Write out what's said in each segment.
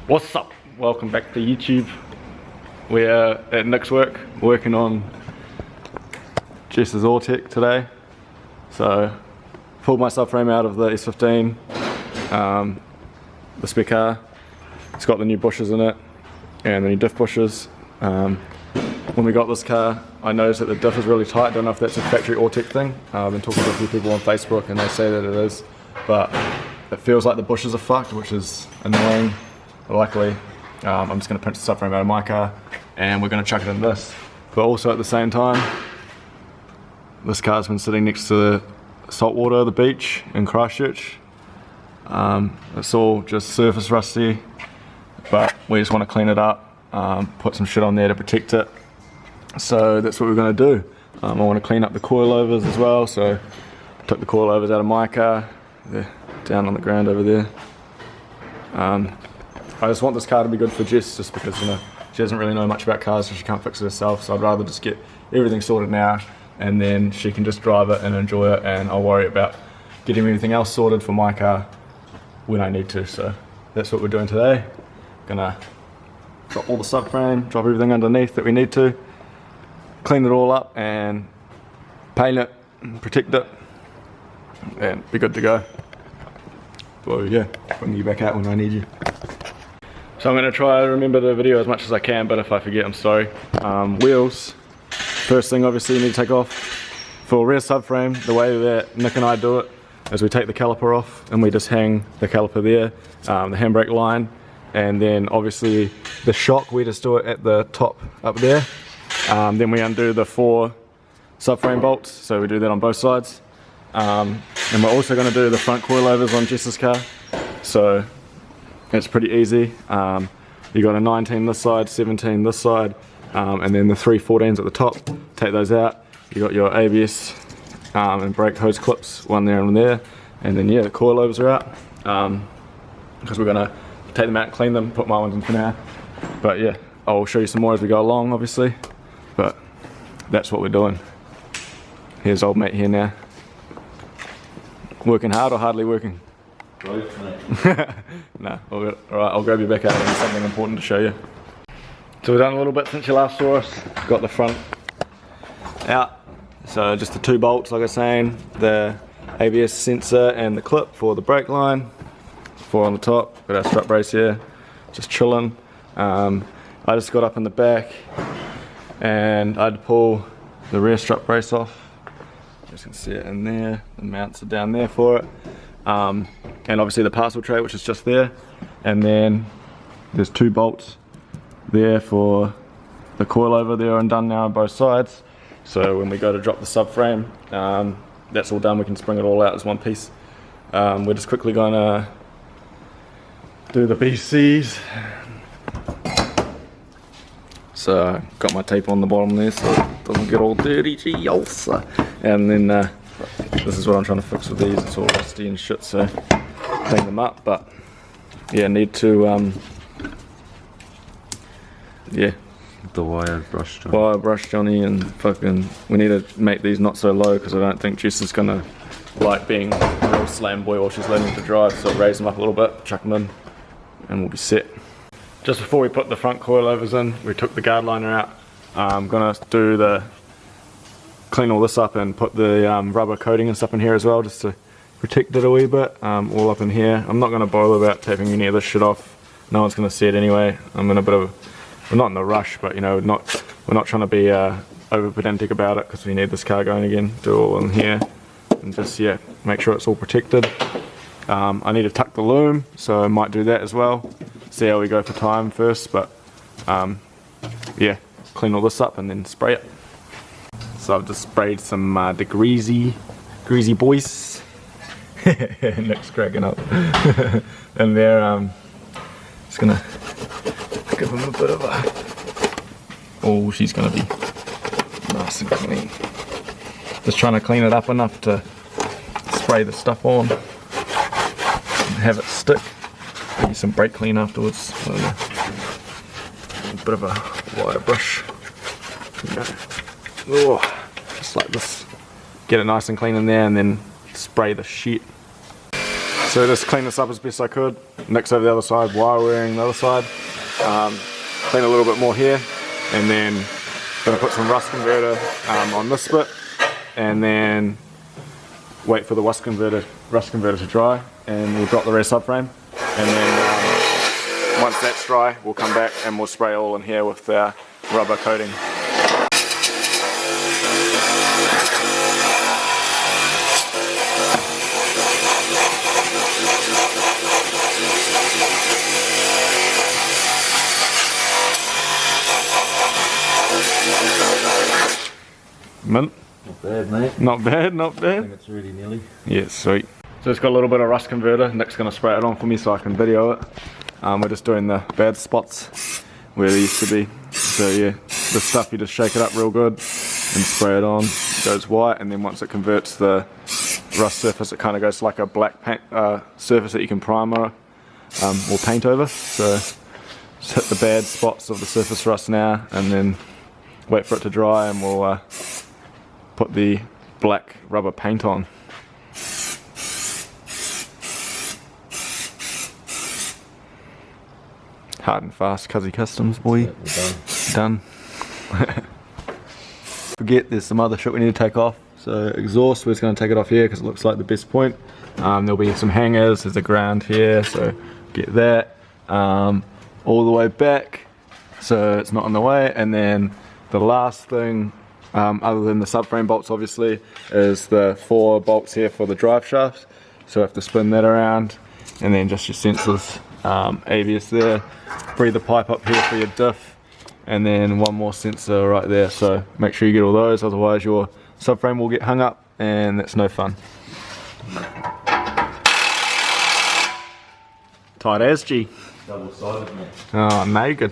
What's up? Welcome back to YouTube. We're at Nick's work, working on Jess's Autech today. So, pulled my subframe out of the s15, the spec car. It's got the new bushes in it, and the new diff bushes. When we got this car, I noticed that the diff is really tight. I don't know if that's a factory Autech thing. I've been talking to a few people on Facebook and they say that it is, but it feels like the bushes are fucked, which is annoying. But luckily, I'm just going to pinch the subframe out of my car and we're going to chuck it in this. But also at the same time, this car's been sitting next to the saltwater, the beach in Christchurch. It's all just surface rusty, but we just want to clean it up, put some shit on there to protect it. So that's what we're going to do. I want to clean up the coilovers as well, so I took the coilovers out of my car. They're down on the ground over there. I just want this car to be good for Jess, just because, you know, she doesn't really know much about cars, so she can't fix it herself. So I'd rather just get everything sorted now, and then she can just drive it and enjoy it, and I'll worry about getting everything else sorted for my car when I need to. So that's what we're doing today. Gonna drop all the subframe, drop everything underneath that we need to, clean it all up and paint it, and protect it, and be good to go. So yeah, bring you back out when I need you. So I'm going to try to remember the video as much as I can, but if I forget, I'm sorry. Wheels, first thing obviously you need to take off. For rear subframe, the way that Nick and I do it is we take the caliper off and we just hang the caliper there, the handbrake line, and then obviously the shock, we just do it at the top up there. Then we undo the 4 subframe bolts, so we do that on both sides. And we're also going to do the front coilovers on Jess's car, so it's pretty easy. You got a 19 this side, 17 this side, and then the 3 14s at the top. Take those out. You got your ABS and brake hose clips, one there and one there, and then yeah, the coilovers are out, because we're going to take them out and clean them, put my ones in for now. But yeah, I'll show you some more as we go along obviously, but that's what we're doing. Here's old mate here now. Working hard or hardly working? Both, mate. No, alright, I'll grab you back out and something important to show you. So we've done a little bit since you last saw us. Got the front out. So just the 2 bolts, like I was saying, the ABS sensor and the clip for the brake line. 4 on the top, got our strut brace here, just chilling. I just got up in the back and I had to pull the rear strut brace off. You can see it in there, the mounts are down there for it. And obviously the parcel tray, which is just there, and then there's 2 bolts there for the coilover there and done now on both sides. So when we go to drop the subframe, that's all done. We can spring it all out as one piece. We're just quickly going to do the BCs. So got my tape on the bottom there so it doesn't get all dirty, and then this is what I'm trying to fix with these. It's all rusty and shit, so clean them up. But yeah, need to yeah, The wire brush Johnny, and fucking we need to make these not so low, because I don't think Jess is gonna like being a real slam boy while she's learning to drive. So raise them up a little bit, chuck them in, and we'll be set. Just before we put the front coilovers in, we took the guard liner out. I'm gonna do clean all this up and put the rubber coating and stuff in here as well, just to protect it a wee bit, all up in here. I'm not going to bother about taping any of this shit off. No one's going to see it anyway. I'm in a bit of we're not in a rush, but you know, we're not trying to be over pedantic about it, because we need this car going again. Do it all in here and just yeah, make sure it's all protected. I need to tuck the loom, so I might do that as well. See how we go for time first, but yeah, clean all this up and then spray it. So I've just sprayed some the greasy boys. Nick's cracking up. And they're just gonna give them a bit of a, oh, she's gonna be nice and clean. Just trying to clean it up enough to spray the stuff on and have it stick. Maybe some brake clean afterwards. So, a bit of a wire brush. Oh, just like this. Get it nice and clean in there and then spray the shit. So just clean this up as best I could. Next over the other side, wire wearing the other side. Clean a little bit more here, and then gonna put some rust converter on this bit, and then wait for the rust converter to dry, and we'll drop the rear subframe, and then once that's dry, we'll come back and we'll spray all in here with our rubber coating. Mint. Not bad, mate. Not bad, not I bad. think it's really nearly. Yeah, sweet. So it's got a little bit of rust converter. Nick's gonna spray it on for me so I can video it. We're just doing the bad spots where they used to be. So yeah, this stuff you just shake it up real good and spray it on. It goes white, and then once it converts the rust surface, it kind of goes to like a black paint surface that you can primer or paint over. So just hit the bad spots of the surface rust now, and then wait for it to dry, and we'll put the black rubber paint on. Hard and fast, Cuzzy Customs, boy. Yeah, we're done. Done. Forget there's some other shit we need to take off. So exhaust, we're just going to take it off here because it looks like the best point. There'll be some hangers, there's a ground here, so get that all the way back so it's not in the way. And then the last thing, other than the subframe bolts obviously, is the 4 bolts here for the drive shafts. So I have to spin that around, and then just your sensors, ABS there, breather pipe up here for your diff, and then one more sensor right there. So make sure you get all those, otherwise your subframe will get hung up and that's no fun. Tight as G. Double-sided, mate. Oh, naked.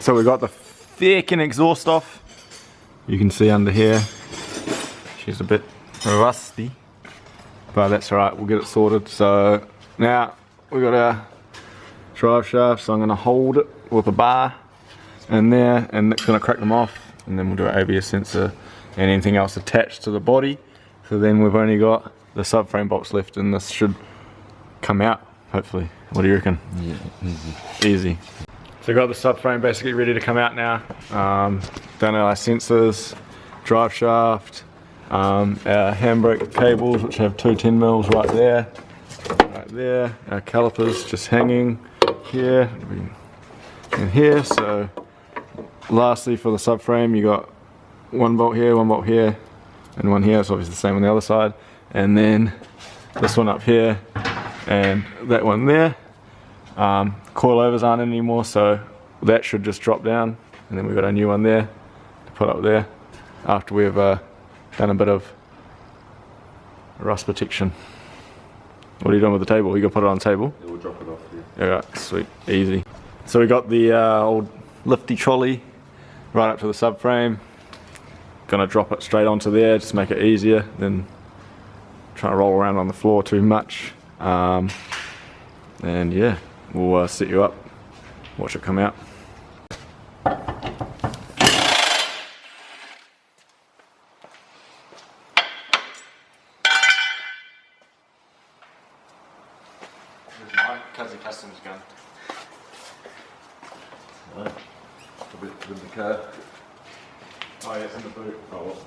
So we got the fucking exhaust off. You can see under here, she's a bit rusty, but that's alright, we'll get it sorted. So now we got our drive shaft, so I'm going to hold it with a bar in there, and Nick's going to crack them off, and then we'll do an ABS sensor and anything else attached to the body. So then we've only got the subframe bolts left, and this should come out, hopefully. What do you reckon? Yeah, easy. Easy. So we've got the subframe basically ready to come out now. Done our sensors, drive shaft, our handbrake cables, which have 2 10mm right there, our calipers just hanging here and here. So lastly, for the subframe, you got 1 bolt here, 1 bolt here, and 1 here. It's obviously the same on the other side, and then this one up here and that one there. Coilovers aren't in anymore, so that should just drop down, and then we've got a new one there to put up there after we've done a bit of rust protection. What are you doing with the table? You gonna put it on the table? Yeah, we'll drop it off here. Alright, sweet, easy. So we got the old lifty trolley right up to the subframe. Gonna drop it straight onto there just to make it easier than trying to roll around on the floor too much. And yeah, we'll set you up, watch it come out. Here's my Cuzzy Customs gun. Right. Put it in the car. Oh yeah, it's in the boot. Oh well.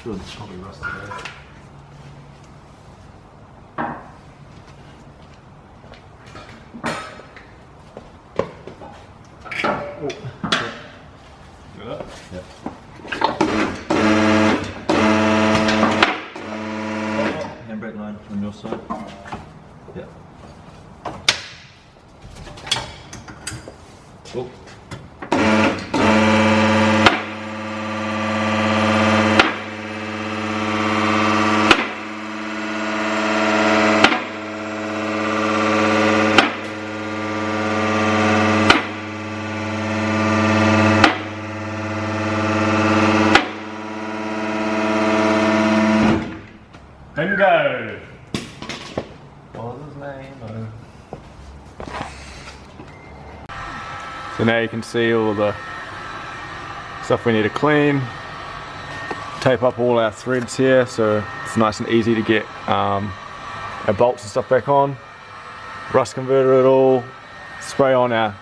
Good, probably rusty there. Handbrake line on your side. Yeah. Oh. Bingo! What was his name? So now you can see all the stuff we need to clean. Tape up all our threads here so it's nice and easy to get our bolts and stuff back on. Rust converter it all. Spray on our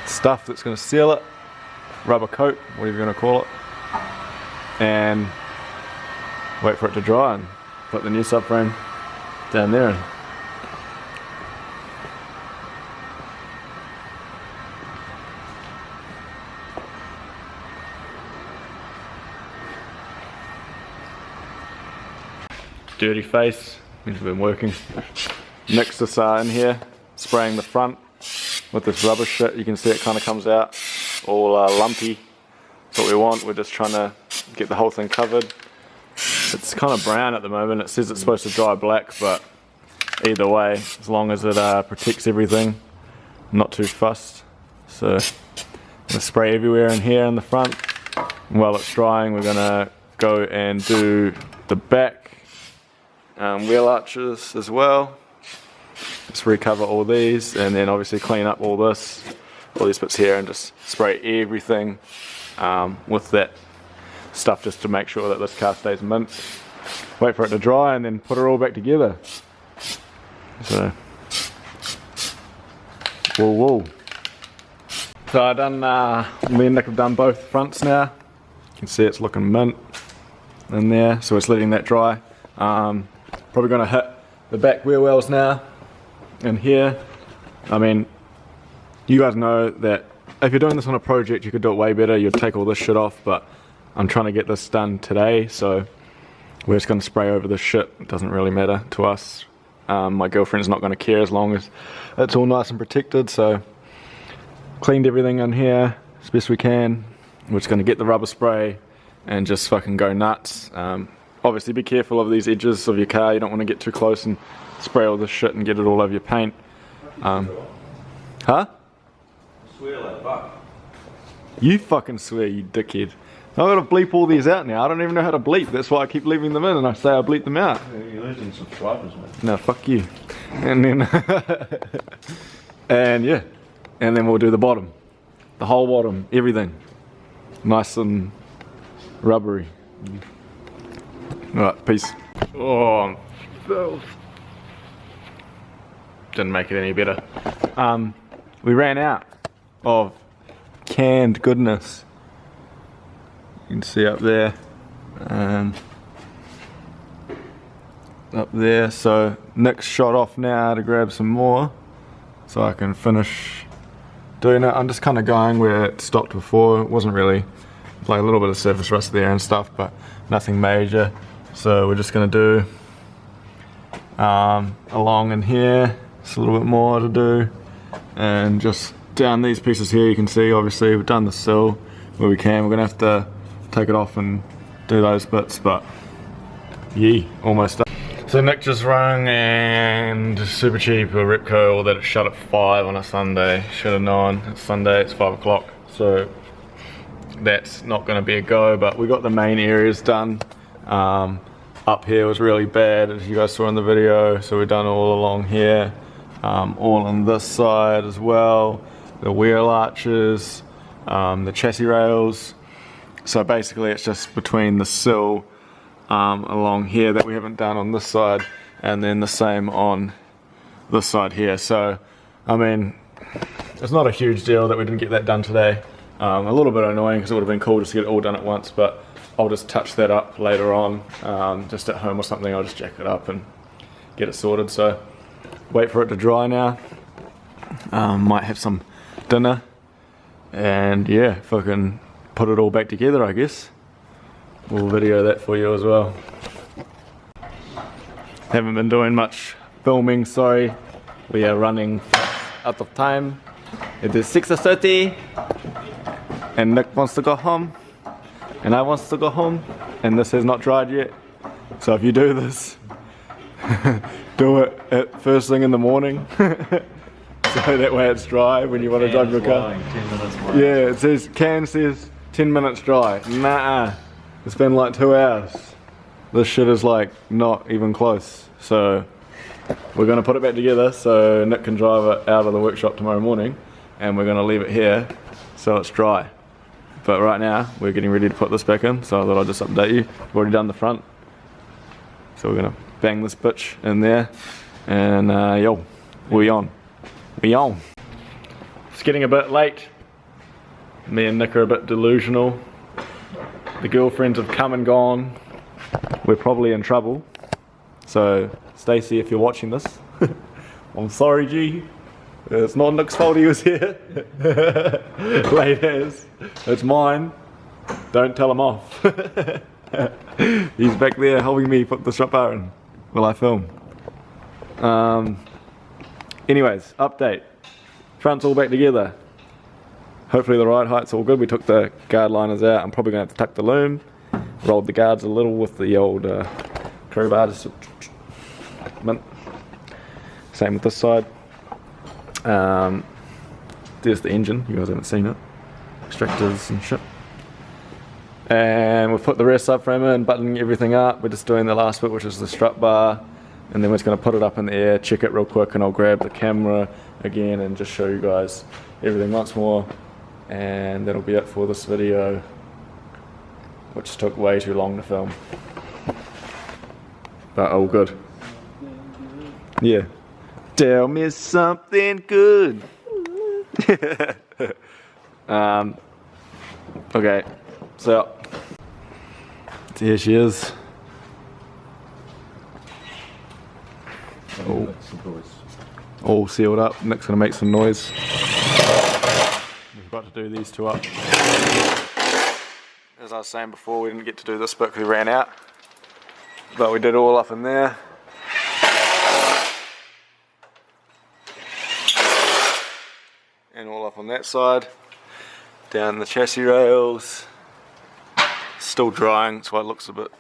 stuff that's going to seal it. Rubber coat, whatever you're going to call it. And wait for it to dry and put the new subframe down there. Dirty face, means we've been working. Next to in here, spraying the front with this rubber shit. You can see it kind of comes out all lumpy. That's what we want. We're just trying to get the whole thing covered. It's kind of brown at the moment. It says it's supposed to dry black, but either way, as long as it protects everything, I'm not too fussed. So I'm gonna spray everywhere in here in the front. And while it's drying, we're gonna go and do the back wheel arches as well. Just recover all these, and then obviously clean up all this, all these bits here, and just spray everything with that stuff just to make sure that this car stays mint. Wait for it to dry and then put it all back together. So, whoa, whoa. So I done, me and Nick have done both fronts now. You can see it's looking mint in there, so it's letting that dry. Probably gonna hit the back wheel wells now in here. I mean, you guys know that if you're doing this on a project, you could do it way better. You'd take all this shit off, but I'm trying to get this done today, so we're just going to spray over this shit. It doesn't really matter to us. My girlfriend's not going to care as long as it's all nice and protected, so cleaned everything in here as best we can. We're just going to get the rubber spray and just fucking go nuts. Obviously be careful of these edges of your car. You don't want to get too close and spray all this shit and get it all over your paint. Huh? I swear like fuck. You fucking swear, you dickhead. I've got to bleep all these out now. I don't even know how to bleep. That's why I keep leaving them in and I say I bleep them out. Yeah, you're losing subscribers, man. No, fuck you. And then, and yeah. And then we'll do the bottom. The whole bottom, everything. Nice and rubbery. Alright, peace. Oh, didn't make it any better. We ran out of canned goodness. You can see up there, up there. So Nick's shot off now to grab some more, so I can finish doing it. I'm just kind of going where it stopped before. It wasn't really like a little bit of surface rust there and stuff, but nothing major. So we're just gonna do along in here. Just a little bit more to do, and just down these pieces here. You can see obviously we've done the sill where we can. We're gonna have to take it off and do those bits, but yeah, almost done. So Nick just rang and super cheap, a Repco, all that it shut at 5 on a Sunday. Should have known, it's Sunday, it's 5 o'clock, so that's not going to be a go, but we got the main areas done. Up here was really bad, as you guys saw in the video, so we've done all along here, all on this side as well, the wheel arches, the chassis rails. So basically it's just between the sill along here that we haven't done on this side, and then the same on this side here. So I mean, it's not a huge deal that we didn't get that done today. A little bit annoying because it would have been cool just to get it all done at once, but I'll just touch that up later on, just at home or something. I'll just jack it up and get it sorted. So wait for it to dry now. Might have some dinner, and yeah, fucking put it all back together, I guess. We'll video that for you as well. Haven't been doing much filming, sorry. We are running out of time. It is 6:30 and Nick wants to go home and I wants to go home, and this has not dried yet. So if you do this, do it at first thing in the morning. So that way it's dry when you want to drive your car. 10 minutes long. Yeah, it says, can says 10 minutes dry. Nah, it's been like 2 hours. This shit is like not even close. So we're gonna put it back together so Nick can drive it out of the workshop tomorrow morning, and we're gonna leave it here so it's dry. But right now we're getting ready to put this back in, so I thought I'd just update you. We've already done the front, so we're gonna bang this bitch in there, and yo, we on. It's getting a bit late. Me and Nick are a bit delusional. The girlfriends have come and gone. We're probably in trouble. So Stacey, if you're watching this, I'm sorry, G. It's not Nick's fault he was here. Late as. It's mine. Don't tell him off. He's back there helping me put the shop bar in while I film. Anyways, update. Front's all back together. Hopefully the ride height's all good. We took the guard liners out. I'm probably going to have to tuck the loom. Rolled the guards a little with the old crowbar. Just same with this side. There's the engine. You guys haven't seen it. Extractors and shit. And we've put the rear subframe in, buttoning everything up. We're just doing the last bit, which is the strut bar. And then we're just going to put it up in the air, check it real quick, and I'll grab the camera again and just show you guys everything once more. And that'll be it for this video, which took way too long to film. But all good. Yeah. Tell me something good. Okay, so here she is. All sealed up. Nick's gonna make some noise. We're about to do these two up. As I was saying before, we didn't get to do this bit because we ran out, but we did all up in there. And all up on that side. Down the chassis rails. Still drying, that's why it looks a bit.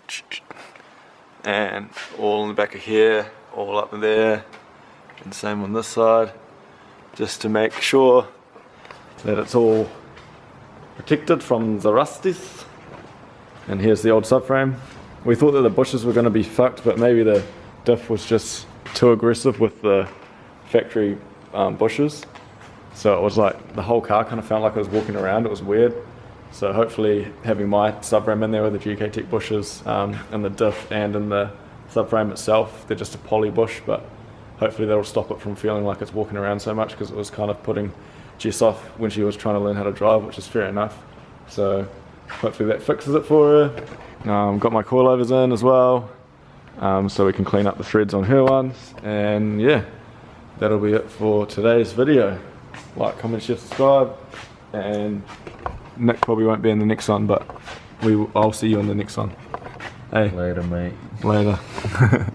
And all in the back of here. All up in there, and same on this side, just to make sure that it's all protected from the rusties. And here's the old subframe. We thought that the bushes were going to be fucked, but maybe the diff was just too aggressive with the factory bushes, so it was like the whole car kind of felt like it was walking around. It was weird. So hopefully having my subframe in there with the GK Tech bushes in the diff and in the subframe itself, they're just a poly bush, but hopefully that'll stop it from feeling like it's walking around so much, because it was kind of putting Jess off when she was trying to learn how to drive, which is fair enough. So hopefully that fixes it for her. Got my coilovers in as well, so we can clean up the threads on her ones. And yeah, that'll be it for today's video. Like, comment, share, subscribe, and Nick probably won't be in the next one, but I'll see you in the next one. Hey. Later, mate. Later.